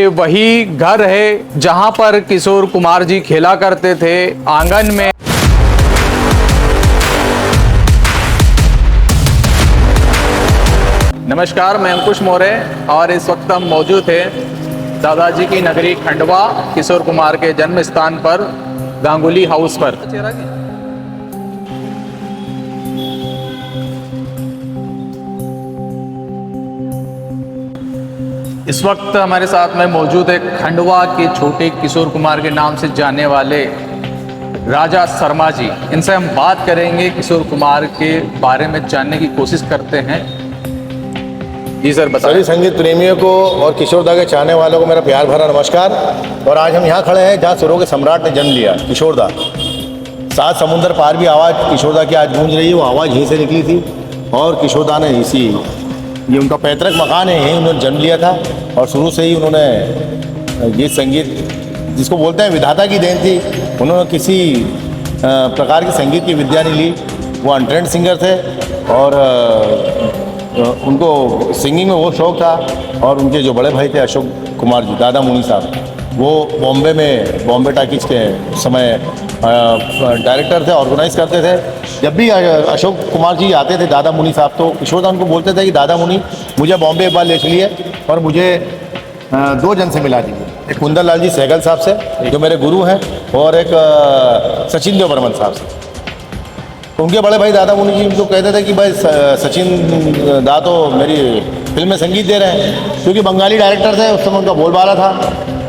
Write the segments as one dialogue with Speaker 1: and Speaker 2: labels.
Speaker 1: ये वही घर है जहां पर किशोर कुमार जी खेला करते थे आंगन में। नमस्कार, मैं अंकुश मौर्य और इस वक्त हम मौजूद हैं दादाजी की नगरी खंडवा किशोर कुमार के जन्म स्थान पर गांगुली हाउस पर। इस वक्त हमारे साथ में मौजूद है खंडवा के छोटे किशोर कुमार के नाम से जाने वाले राजा शर्मा जी। इनसे हम बात करेंगे, किशोर कुमार के बारे में जानने की कोशिश करते हैं। जी सर, बताइए।
Speaker 2: सभी संगीत प्रेमियों को और किशोरदा के चाहने वालों को मेरा प्यार भरा नमस्कार। और आज हम यहाँ खड़े हैं जहाँ सुरों के सम्राट ने जन्म लिया, किशोरदा। 7 समुंदर पार भी आवाज़ किशोरदा की आज गूंज रही है, वो आवाज़ यहीं से निकली थी। और किशोरदा ने ये उनका पैतृक मकान है, यहीं उन्होंने जन्म लिया था। और शुरू से ही उन्होंने गीत संगीत, जिसको बोलते हैं विधाता की देन थी। उन्होंने किसी प्रकार की संगीत की विद्या नहीं ली। वो अनट्रेंड सिंगर थे और उनको सिंगिंग में वो शौक़ था। और उनके जो बड़े भाई थे अशोक कुमार जी, दादा मुनि साहब, वो बॉम्बे में बॉम्बे टाकीज के समय डायरेक्टर थे, ऑर्गेनाइज करते थे। जब भी अशोक कुमार जी आते थे, दादा मुनि साहब, तो किशोरदा उनको बोलते थे कि दादा मुनि मुझे बॉम्बे एक बार ले चलिए और मुझे 2 जन से मिला दीजिए। एक कुंदन लाल जी सहगल साहब से, जो मेरे गुरु हैं, और एक सचिन देव बर्मन साहब से। उनके बड़े भाई दादा मुनि जी उनको कहते थे कि भाई सचिन दा तो मेरी फिल्म में संगीत दे रहे हैं, क्योंकि बंगाली डायरेक्टर थे उस समय, उनका बोलबाला था।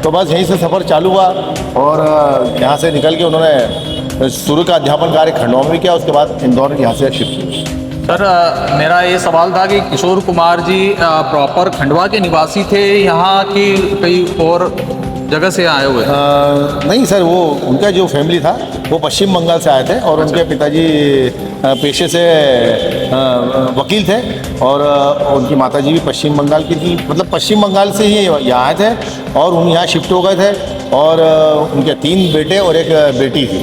Speaker 2: तो बस यहीं से सफ़र चालू हुआ और यहाँ से निकल के उन्होंने शुरू का अध्यापन कार्य खंडवा में भी किया। उसके बाद इंदौर यहाँ से शिफ्ट किया।
Speaker 1: सर, मेरा ये सवाल था कि किशोर कुमार जी प्रॉपर खंडवा के निवासी थे, यहाँ की कई और जगह से आए हुए?
Speaker 2: नहीं सर, वो उनका जो फैमिली था वो पश्चिम बंगाल से आए थे। और उनके पिताजी पेशे से वकील थे और उनकी माताजी भी पश्चिम बंगाल की थी। मतलब पश्चिम बंगाल से ही यहाँ आए थे और उन यहाँ शिफ्ट हो गए थे। और उनके 3 बेटे और एक बेटी थी।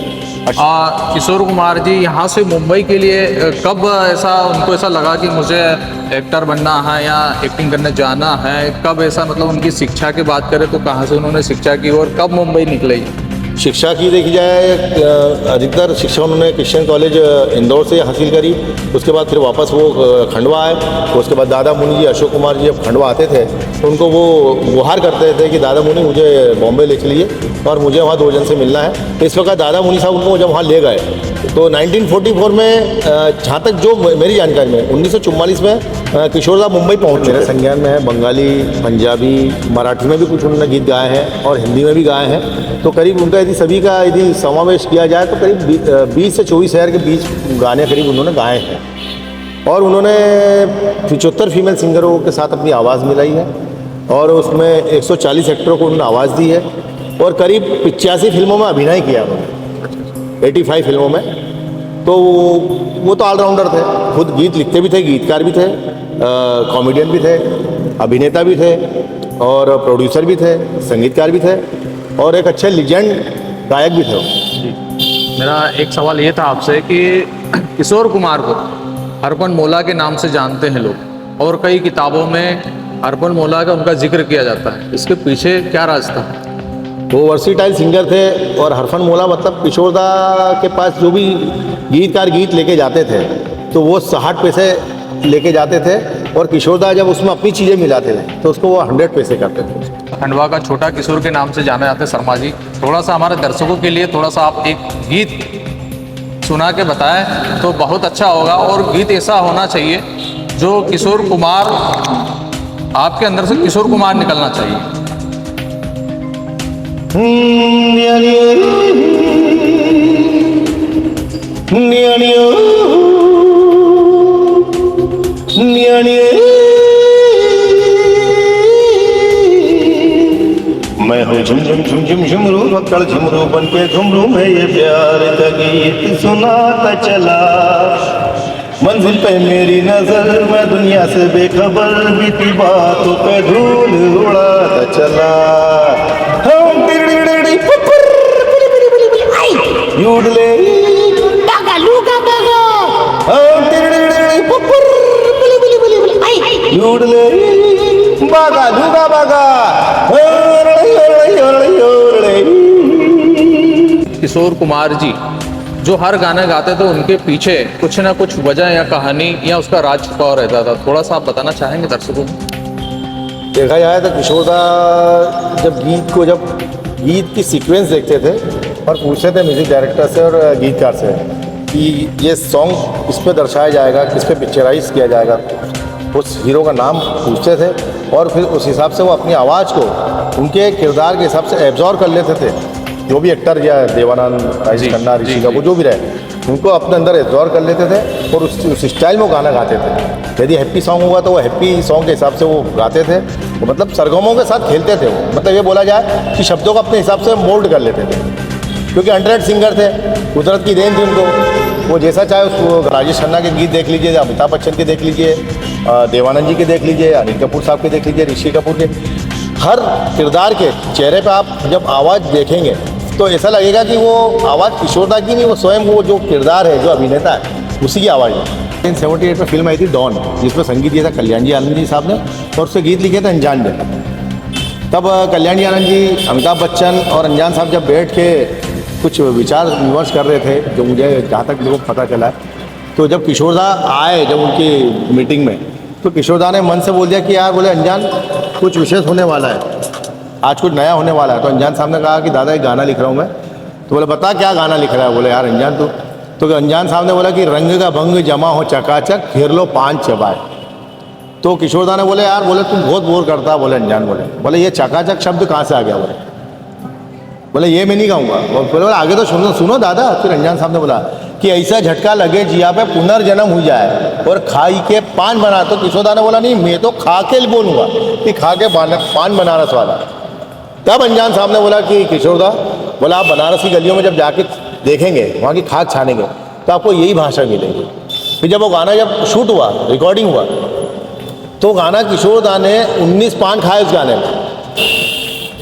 Speaker 1: किशोर कुमार जी यहाँ से मुंबई के लिए कब उनको ऐसा लगा कि मुझे एक्टर बनना है या एक्टिंग करने जाना है? कब ऐसा, मतलब उनकी शिक्षा की बात करें तो कहाँ से उन्होंने शिक्षा की और कब मुंबई निकले?
Speaker 2: शिक्षा की देखी जाए, अधिकतर शिक्षा उन्होंने क्रिश्चियन कॉलेज इंदौर से हासिल करी। उसके बाद फिर वापस वो खंडवा आए। उसके बाद दादा मुनि जी, अशोक कुमार जी जब खंडवा आते थे तो उनको वो गुहार करते थे कि दादा मुनि मुझे बॉम्बे ले चलिए और मुझे वहाँ 2 जन से मिलना है। तो इस वक्त दादा मुनि साहब उनको जब वहाँ ले गए तो 1944 में, जहाँ तक जो मेरी जानकारी में, 1944 में किशोरदा मुंबई पहुँच। मेरे संज्ञान में है बंगाली, पंजाबी, मराठी में भी कुछ उन्होंने गीत गाए हैं और हिंदी में भी गाए हैं। तो करीब उनका सभी का यदि समावेश किया जाए तो करीब 20 से 24 शहर के बीच गाने करीब उन्होंने गाए हैं। और उन्होंने 75 फीमेल सिंगरों के साथ अपनी आवाज़ मिलाई है और उसमें 140 एक्टरों को उन्होंने आवाज़ दी है और करीब 85 फिल्मों में अभिनय किया उन्होंने, 85 फिल्मों में। तो वो तो ऑलराउंडर थे, खुद गीत लिखते भी थे, गीतकार भी थे, कॉमेडियन भी थे, अभिनेता भी थे और प्रोड्यूसर भी थे, संगीतकार भी थे और एक अच्छे लीजेंड गायक भी थे।
Speaker 1: मेरा एक सवाल ये था आपसे कि किशोर कुमार को अर्पण मौला के नाम से जानते हैं लोग और कई किताबों में अर्पण मौला का उनका जिक्र किया जाता है, इसके पीछे क्या राज था?
Speaker 2: वो वर्सीटाइल सिंगर थे और हरफन मौला मतलब किशोरदा के पास जो भी गीतकार गीत लेके जाते थे तो वो 60 पैसे लेके जाते थे और किशोरदा जब उसमें अपनी चीज़ें मिलाते थे तो उसको वो 100 पैसे करते थे।
Speaker 1: खंडवा का छोटा किशोर के नाम से जाने जाते शर्मा जी, थोड़ा सा हमारे दर्शकों के लिए थोड़ा सा आप एक गीत सुना के बताएं तो बहुत अच्छा होगा। और गीत ऐसा होना चाहिए जो किशोर कुमार, आपके अंदर से किशोर कुमार निकलना चाहिए।
Speaker 2: मैं हूँ झुम झुम झुम झुम झुमरू, भक्कड़ झुमरू बन के घुमरू में ये प्यार का गीत सुनाता चला। मंजिल पे मेरी नजर, मैं दुनिया से बेखबर, बीती बातों पे धूल उड़ाता चला। यूडले बागा लूगा बागा, यूडले बागा लूगा बागा,
Speaker 1: किशोर कुमार जी जो हर गाना गाते थे उनके पीछे कुछ ना कुछ वजह या कहानी या उसका राज छुपा हुआ रहता था, थोड़ा सा आप बताना चाहेंगे दर्शकों को?
Speaker 2: देखा जाए तो किशोर दा जब गीत की सीक्वेंस देखते थे और पूछते थे म्यूज़िक डायरेक्टर से और गीतकार से कि ये सॉन्ग किस पे दर्शाया जाएगा, किस पे पिक्चराइज किया जाएगा, उस हीरो का नाम पूछते थे और फिर उस हिसाब से वो अपनी आवाज़ को उनके किरदार के हिसाब से एब्जॉर्व कर लेते थे। जो भी एक्टर या देवानंद, राजेश खन्ना, ऋषि कपूर जो भी रहे, उनको अपने अंदर एब्जॉर्व कर लेते थे और उस स्टाइल में वो गाना गाते थे। यदि हैप्पी सॉन्ग हुआ तो वो हैप्पी सॉन्ग के हिसाब से वो गाते थे, वो मतलब सरगमों के साथ खेलते थे वो, मतलब ये बोला जाए कि शब्दों को अपने हिसाब से मोल्ड कर लेते थे, क्योंकि अनट्रेड सिंगर थे, कुदरत की देन थी उनको। वो जैसा चाहे उसको राजेश खन्ना के गीत देख लीजिए, अमिताभ बच्चन के देख लीजिए, देवानंद जी के देख लीजिए, अनिल कपूर साहब के देख लीजिए, ऋषि कपूर के, हर किरदार के चेहरे पे आप जब आवाज़ देखेंगे तो ऐसा लगेगा कि वो आवाज़ किशोर दा की नहीं, वो स्वयं वो जो किरदार है, जो अभिनेता है, उसी की आवाज़ है। 1978 में फिल्म आई थी डॉन, जिसमें संगीत दिया था कल्याण जी आनंद जी साहब ने और उससे गीत लिखे थे अनजान ने। तब कल्याण जी आनंद जी, अमिताभ बच्चन और अनजान साहब जब बैठ के कुछ विचार विमर्श कर रहे थे, जो मुझे जहाँ तक मेरे को पता चला, तो जब किशोर दा आए जब उनकी मीटिंग में, तो किशोर दा ने मन से बोल दिया कि यार बोले अनजान कुछ विशेष होने वाला है, आज कुछ नया होने वाला है। तो अनजान साहब ने कहा कि दादा एक गाना लिख रहा हूँ मैं। तो बोले बता क्या गाना लिख रहा है? बोले यार अनजान तो अनजान साहब ने बोला कि रंग का भंग जमा हो चकाचक फिर लो पान चबाए। तो किशोर दा ने बोले यार बोले तुम बहुत बोर करता। बोले अनजान बोले ये चकाचक शब्द कहाँ से आ गया? बोले ये मैं नहीं गाऊंगा। बोले आगे तो सुनो दादा। फिर अनजान साहब ने बोला कि ऐसा झटका लगे जिया पे पुनर्जन्म हो जाए और खाई के पान बना। तो किशोर दा ने बोला नहीं मैं तो खा के बोलूँगा कि खा के पान बनारस वाला। तब अनजान साहब ने बोला कि किशोर दा बोला आप बनारस की गलियों में जब जाके देखेंगे, वहाँ की खाक छानेंगे तो आपको यही भाषा मिलेगी। फिर जब वो गाना जब शूट हुआ, रिकॉर्डिंग हुआ, तो गाना किशोर दा ने 19 पान खाए उस गाने में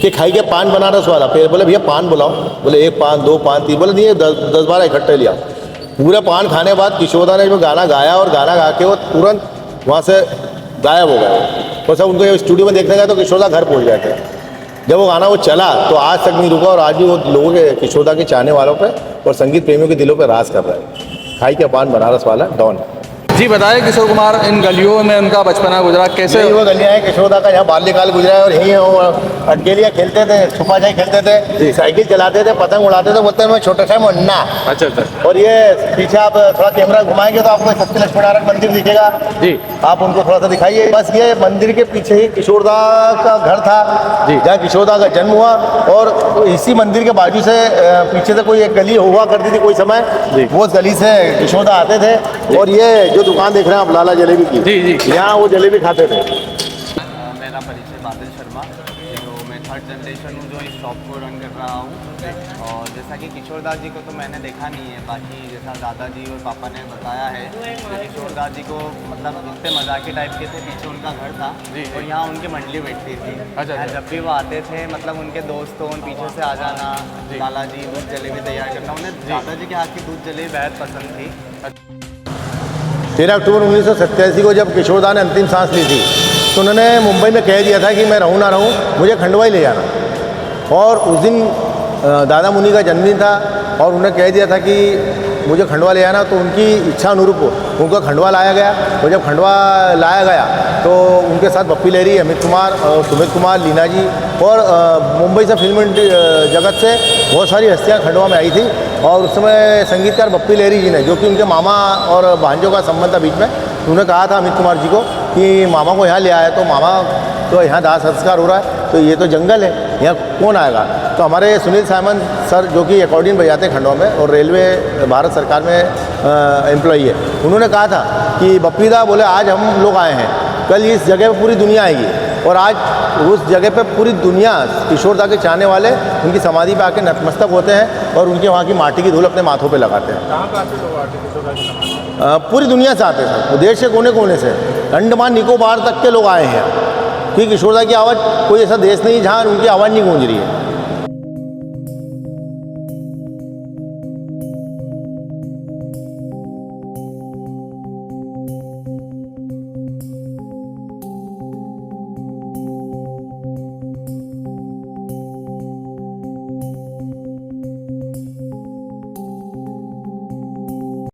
Speaker 2: कि खाई के पान बनारस वाला। फिर बोले भैया पान बुलाओ। बोले 1 पान 2 पान 3। बोले नहीं 10-12 इकट्ठे लिया। पूरे पान खाने बाद किशोर दा ने जब गाना गाया और गाना गा के वो तुरंत वहाँ से गायब हो गए। तो सब उनको स्टूडियो में देखने गए तो किशोर दा घर पहुँच गए थे। जब वो गाना वो चला तो आज तक नहीं रुका और आज भी वो लोगों के किशोर दा के चाहने वालों पे और संगीत प्रेमियों के दिलों पे राज कर रहा है। खाई के पान बनारस वाला डॉन।
Speaker 1: जी बताइए किशोर कुमार, इन गलियों में उनका बचपना गुजरा कैसे?
Speaker 2: वो गलियाँ हैं किशोर दा का, यहाँ बाल्यकाल गुजरा है और यहीं अटकेलियाँ खेलते थे, छुपाछाई खेलते थे, साइकिल चलाते थे, पतंग उड़ाते थे। बोलते हैं मैं छोटा सा मुन्ना।
Speaker 1: अच्छा।
Speaker 2: और ये पीछे आप थोड़ा कैमरा घुमाएंगे तो आपको सत्य लक्ष्मी नारायण मंदिर दिखेगा जी। आप उनको थोड़ा सा दिखाइए। बस ये मंदिर के पीछे ही किशोर दा का घर था जी, जहाँ किशोर दा का जन्म हुआ। और इसी मंदिर के बाजू से पीछे से कोई एक गली हुआ करती थी कोई समय, वो उस गली से किशोर दा आते थे। और ये जो दुकान देख रहे हैं आप लाला जलेबी की, जी, यहाँ वो जलेबी खाते थे।
Speaker 3: मेरा परिचय बादल शर्मा, तो मैं 3rd जनरेशन हूँ जो इस शॉप को रन कर रहा हूँ। और जैसा कि किशोर दा जी को तो मैंने देखा नहीं है, बाकी जैसा दादाजी और पापा ने बताया है तो किशोर दा जी को मतलब इतने मजाकी टाइप के थे। पीछे उनका घर था और यहाँ उनकी मंडली बैठती थी।
Speaker 1: अच्छा।
Speaker 3: जब भी वो आते थे मतलब उनके दोस्तों पीछे से आ जाना, लाला जी दूध जलेबी तैयार करना। उन्हें दादाजी के हाथ की दूध जलेबी बेहद पसंद थी।
Speaker 2: 13 अक्टूबर 1987 को जब किशोर दा ने अंतिम सांस ली थी तो उन्होंने मुंबई में कह दिया था कि मैं रहूँ ना रहूँ मुझे खंडवा ही ले जाना। और उस दिन दादा मुनि का जन्मदिन था और उन्होंने कह दिया था कि मुझे खंडवा ले जाना। तो उनकी इच्छा अनुरूप उनको खंडवा लाया गया। और जब खंडवा लाया गया तो उनके साथ बप्पी लहरी, अमित कुमार, सुमित कुमार, लीना जी और मुंबई से फिल्म जगत से बहुत सारी हस्तियाँ खंडवा में आई थी। और उस समय संगीतकार बप्पी लहरी जी ने, जो कि उनके मामा और भांजों का संबंध था बीच में, उन्होंने कहा था अमित कुमार जी को कि मामा को यहाँ ले आया तो मामा तो यहाँ दाह संस्कार हो रहा है तो ये तो जंगल है, यहाँ कौन आएगा? तो हमारे सुनील साइमन सर जो कि अकॉर्डियन बजाते हैं खंडवा में और रेलवे भारत सरकार में एम्प्लॉई है, उन्होंने कहा था कि बप्पी दा बोले आज हम लोग आए हैं, कल इस जगह पर पूरी दुनिया आएगी। और आज उस जगह पे पूरी दुनिया किशोर दा के चाहने वाले उनकी समाधि पे आके नतमस्तक होते हैं और उनके वहाँ की माटी की धूल अपने माथों पे लगाते हैं।
Speaker 4: कहाँ से लोग आते हैं किशोर दा की समाधि?
Speaker 2: पूरी दुनिया से आते हैं, देश के कोने कोने से, अंडमान निकोबार तक के लोग आए हैं। क्योंकि किशोर दा की आवाज़ कोई ऐसा देश नहीं जहाँ उनकी आवाज़ नहीं गूंज रही है।